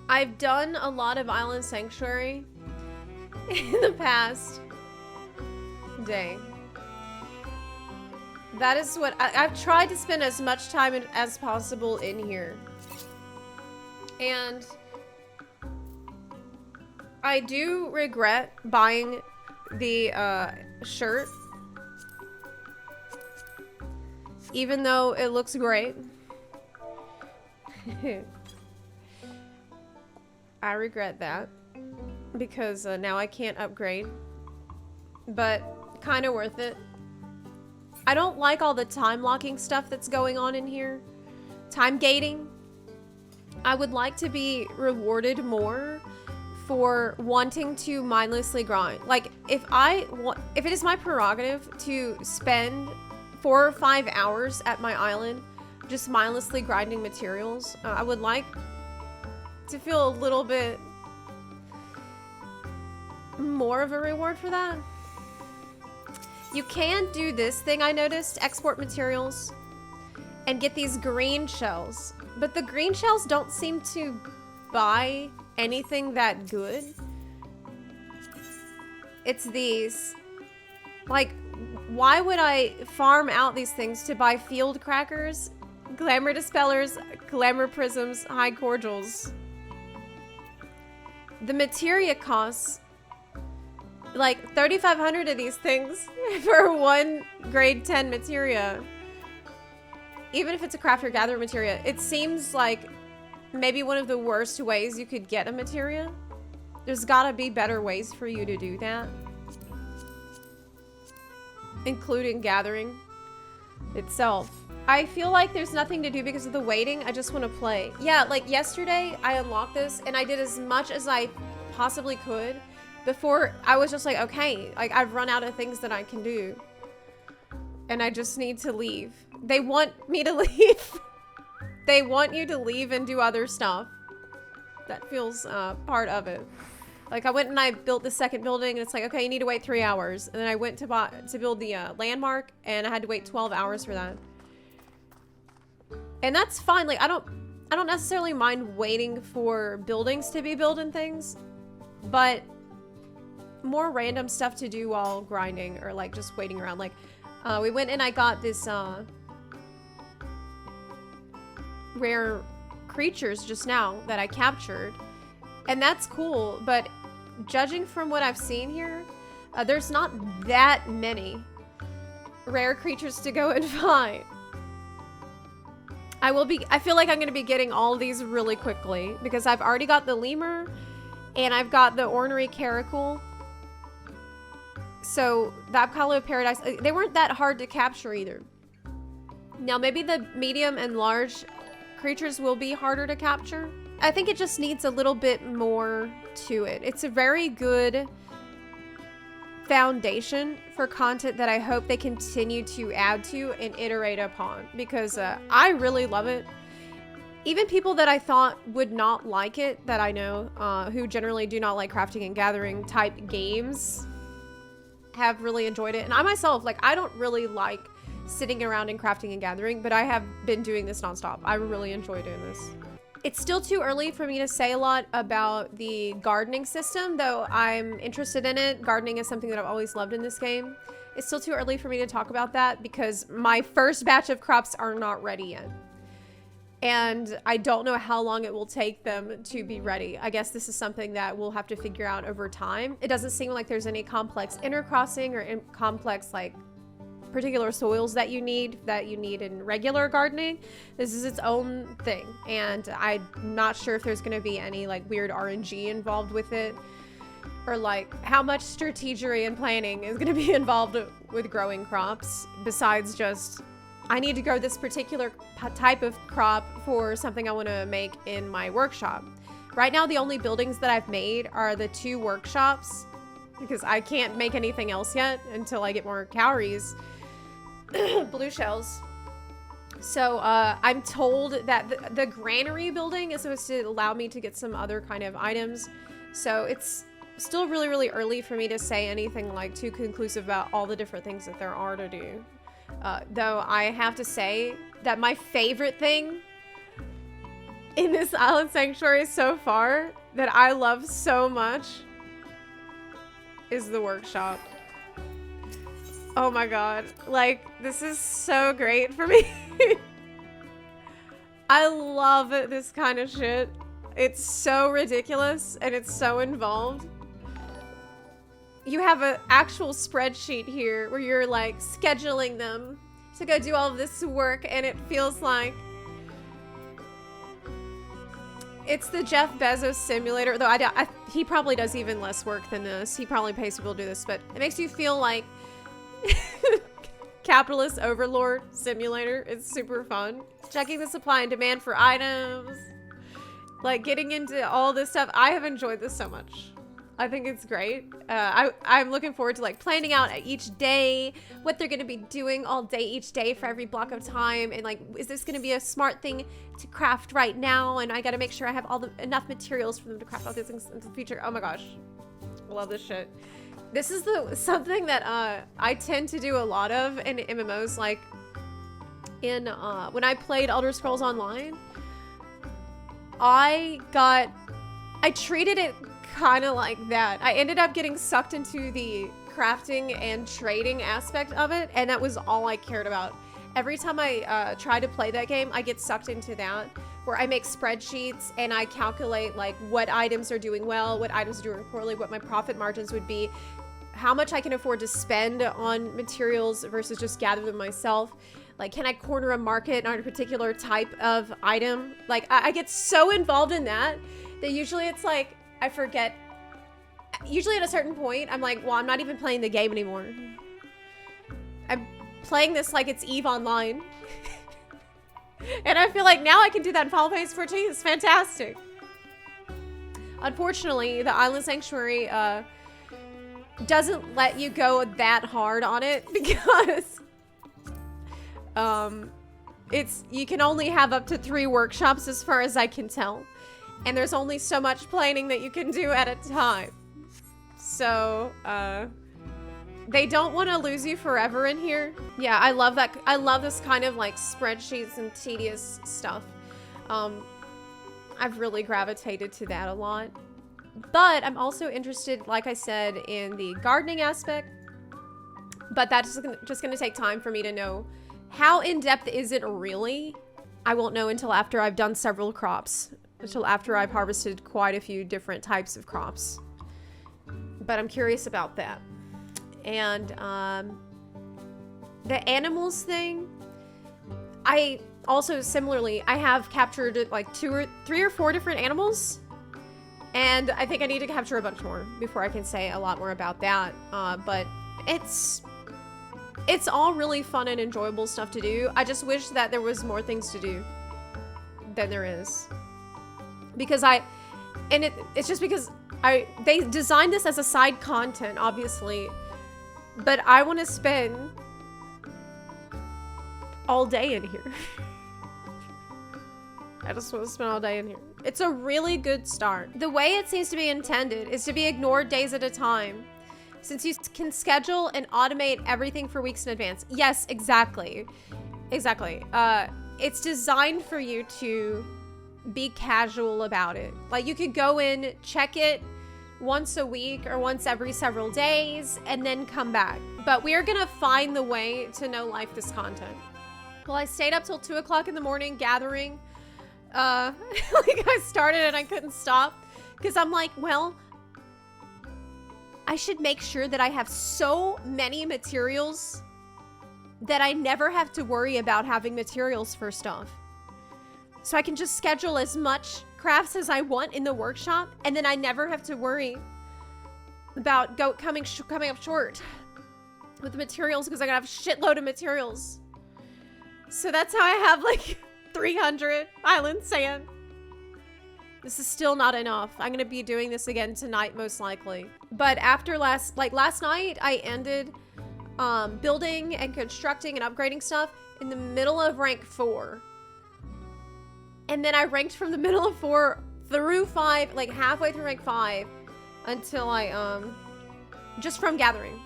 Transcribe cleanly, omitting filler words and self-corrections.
I've done a lot of Island Sanctuary in the past. Dang. That is what I've tried to spend as much time as possible in here. And I do regret buying the shirt, even though it looks great. I regret that because now I can't upgrade, but kind of worth it. I don't like all the time locking stuff that's going on in here. Time gating. I would like to be rewarded more for wanting to mindlessly grind. Like, if it is my prerogative to spend 4 or 5 hours at my island just mindlessly grinding materials, I would like to feel a little bit more of a reward for that. You can do this thing I noticed, export materials, and get these green shells. But the green shells don't seem to buy anything that good. It's these. Like, why would I farm out these things to buy field crackers, glamour dispellers, glamour prisms, high cordials? The materia costs like 3,500 of these things for one grade 10 materia. Even if it's a crafter gatherer materia, it seems like maybe one of the worst ways you could get a materia. There's gotta be better ways for you to do that, including gathering itself. I feel like there's nothing to do because of the waiting. I just want to play. Yeah, like yesterday I unlocked this and I did as much as I possibly could before I was just like, okay, like I've run out of things that I can do and I just need to leave. They want me to leave. They want you to leave and do other stuff. That feels part of it. Like, I went and I built the second building and it's like, okay, you need to wait 3 hours. And then I went to build the landmark and I had to wait 12 hours for that. And that's fine. Like, I don't necessarily mind waiting for buildings to be built and things, but more random stuff to do while grinding or like just waiting around. Like, we went and I got this rare creatures just now that I captured, and that's cool, but judging from what I've seen here, there's not that many rare creatures to go and find. I feel like I'm gonna be getting all of these really quickly because I've already got the lemur and I've got the ornery caracal. So the Apollo of Paradise, they weren't that hard to capture either. Now maybe the medium and large creatures will be harder to capture. I think it just needs a little bit more to it. It's a very good foundation for content that I hope they continue to add to and iterate upon, because I really love it. Even people that I thought would not like it, that I know, who generally do not like crafting and gathering type games, have really enjoyed it. And I myself, like, I don't really like sitting around and crafting and gathering, but I have been doing this nonstop. I really enjoy doing this. It's still too early for me to say a lot about the gardening system, though I'm interested in it. Gardening is something that I've always loved in this game. It's still too early for me to talk about that because my first batch of crops are not ready yet. And I don't know how long it will take them to be ready. I guess this is something that we'll have to figure out over time. It doesn't seem like there's any complex intercrossing or complex, like, particular soils that you need in regular gardening. This is its own thing, and I'm not sure if there's going to be any like weird RNG involved with it, or like how much strategery and planning is going to be involved with growing crops besides just I need to grow this particular type of crop for something I want to make in my workshop. Right now the only buildings that I've made are the 2 workshops because I can't make anything else yet until I get more calories. Blue shells. So I'm told that the granary building is supposed to allow me to get some other kind of items. So it's still really, really early for me to say anything like too conclusive about all the different things that there are to do. Though I have to say that my favorite thing in this island sanctuary so far that I love so much is the workshop. Oh my god. Like, this is so great for me. I love this kind of shit. It's so ridiculous and it's so involved. You have an actual spreadsheet here where you're like scheduling them to go do all of this work, and it feels like it's the Jeff Bezos simulator, though he probably does even less work than this. He probably pays people to do this, but it makes you feel like capitalist overlord simulator. It's super fun. Checking the supply and demand for items, like getting into all this stuff. I have enjoyed this so much. I think it's great. I'm looking forward to like planning out each day what they're going to be doing all day each day for every block of time, and like, is this going to be a smart thing to craft right now? And I got to make sure I have enough materials for them to craft all these things in the future. Oh my gosh, I love this shit. This is something that I tend to do a lot of in MMOs. Like in when I played Elder Scrolls Online, I treated it kind of like that. I ended up getting sucked into the crafting and trading aspect of it, and that was all I cared about. Every time I try to play that game, I get sucked into that, where I make spreadsheets and I calculate like what items are doing well, what items are doing poorly, what my profit margins would be, how much I can afford to spend on materials versus just gather them myself. Like, can I corner a market on a particular type of item? Like, I get so involved in that usually it's like, I forget. Usually at a certain point, I'm like, well, I'm not even playing the game anymore. I'm playing this like it's EVE Online. And I feel like now I can do that in Final Fantasy 14. It's fantastic. Unfortunately, the Island Sanctuary doesn't let you go that hard on it because you can only have up to 3 workshops as far as I can tell. And there's only so much planning that you can do at a time. So, they don't want to lose you forever in here. Yeah, I love that. I love this kind of like spreadsheets and tedious stuff. I've really gravitated to that a lot. But I'm also interested, like I said, in the gardening aspect. But that's just going to take time for me to know how in-depth is it really. I won't know until after I've done several crops. Until after I've harvested quite a few different types of crops. But I'm curious about that. And the animals thing, I also similarly, I have captured like 3 or 4 different animals. And I think I need to capture a bunch more before I can say a lot more about that. But it's all really fun and enjoyable stuff to do. I just wish that there was more things to do than there is. Because it's just because they designed this as a side content, obviously, but I want to spend all day in here. I just want to spend all day in here. It's a really good start. The way it seems to be intended is to be ignored days at a time, since you can schedule and automate everything for weeks in advance. Yes, exactly. Exactly. It's designed for you to be casual about it. Like, you could go in, check it once a week or once every several days, and then come back. But we are gonna find the way to no life this content. Well, I stayed up till 2 o'clock in the morning gathering. Like, I started and I couldn't stop because I'm like, well, I should make sure that I have so many materials that I never have to worry about having materials for stuff. So I can just schedule as much crafts as I want in the workshop, and then I never have to worry about coming up short with the materials because I gotta have a shitload of materials. So that's how I have like 300 island sand. This is still not enough. I'm gonna be doing this again tonight, most likely. But after last night, I ended building and constructing and upgrading stuff in the middle of rank 4. And then I ranked from the middle of 4 through 5, like halfway through rank 5, until I, just from gathering.